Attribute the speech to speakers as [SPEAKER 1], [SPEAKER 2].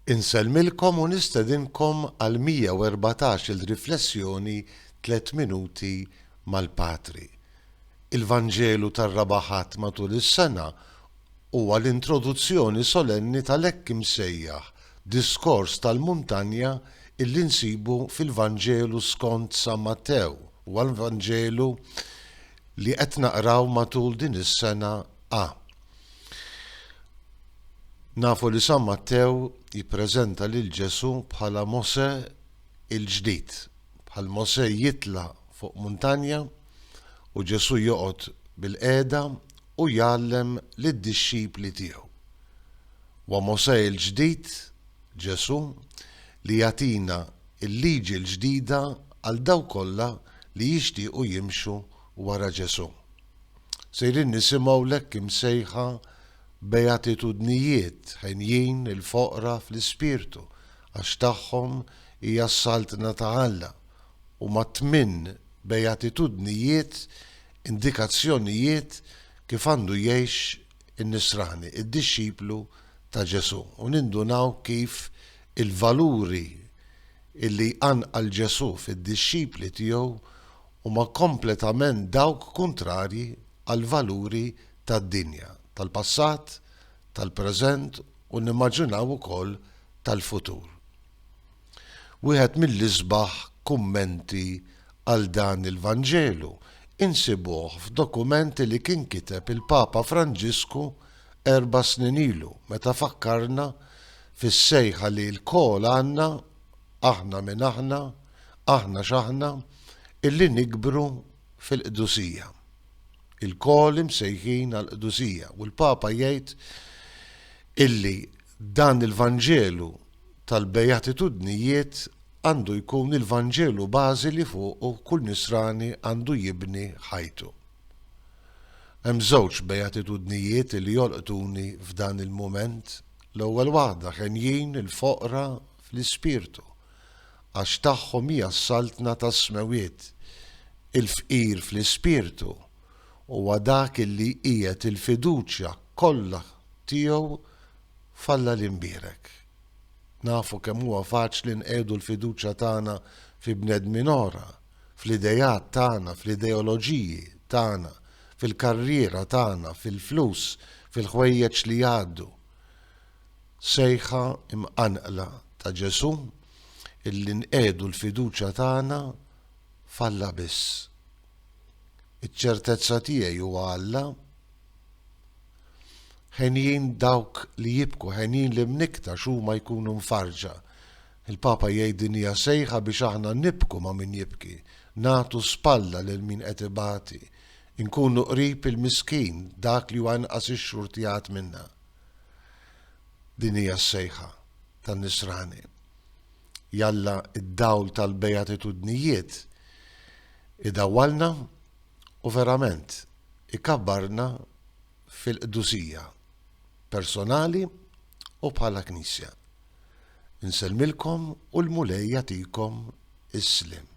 [SPEAKER 1] Insellmilkom u nistedinkom għal 114 il-riflessjoni 3 minuti mal-Patri. Il-Vanġelu tar-Rabaħat matul is-sena huwa l-introduzzjoni solenni tal-hekk imsejjaħ diskors tal-muntanja illi nsibu fil-Vanġelu skont San Mattew huwa l-Vanġelu li qed naqraw matul din is-sena A. Nafu li San Mattew jippreżenta lil Ġesu bħala Mosè il-ġdid, bħal Mosè jitla fuq muntanja u Ġesu joqgħod bil-qiegħda u jgħallem lid-dixxipli tiegħu. Wa Mosè il-ġdid, Ġesu, li jagħtina l-liġi l-ġdida għal dawk kollha li jixtiequ jimxu wara Ġesu. Sejrin nisimgħu l-hekk imsejħa beatitudnijiet ħenjin il-foqra fl-ispirtu għax tagħhom hija s-saltna ta' Alla u ma' 8 beatitudnijiet indikazzjonijiet kif għandu jgħix in-nisrani, id-dixxiplu ta' Ġesu u nindunaw kif il-valuri illi għal Ġesu fid-dixxipli tiegħu huma kompletament dawk kontrarji għal valuri tad-dinja, tal-passat, tal-preżent u nimmaġinaw ukoll tal-futur. Wieħed mill-isbaħ kummenti għal dan il-Vanġelu insibuh f'dokument li kien kiteb il-Papa Franġisku 4 snin ilu meta fakkarna fis-sejħa li l-kol għandna aħna minn aħna x'aħna illi nikbru fil-qdusija. Il-kol imsejħin għal-qdusija u l-Papa jgħid illi dan il-Vanġelu tal-beatitudnijiet għandu jkun il-Vanġelu bażi li fuqu kull nisrani għandu jibni ħajtu. Hemm żewġ beatitudnijiet li jolqtuni f'dan il-mument. L-ewwel waħda ħenjin il-foqra fl-ispirtu għax tagħhom hija s-saltna tas-smewiet, il-fqir fl-ispirtu huwa dak illi qiegħed il-fiduċja kollha tiegħu falla l-imbierek. Nafu kemm huwa faċli nqiegħdu l-fiduċja tagħna fi bnedmin oħra, fl-idejat tagħna, fl-ideoloġiji tagħna, fil-karriera tagħna, fil-flus, fil-ħwejjeġ li jgħaddu. Sejħa imqanqla ta' Ġesu illi nqiegħdu l-fiduċja tagħna falla biss. Iċ-ċertezza tiegħi huwa Alla, ħenjin dawk li jibku, ħenjin li mniktax huma jkunu mfarġa. Il-Papa jgħid din hija sejħa biex aħna nibku ma' min jibki, nagħtu spalla lil min qed ibati, inkunu qrib il-miskin dak li huwa inqas ix-xurtijat minnha. Din hija s-sejħa tan-nisrani. Jalla id-dawl tal-beatitudnijiet idawwalna u verament ikabbarna fil-qdusija personali u bħala Knisja. Insellmilkom u l-mulej jagħtikom is-sliem.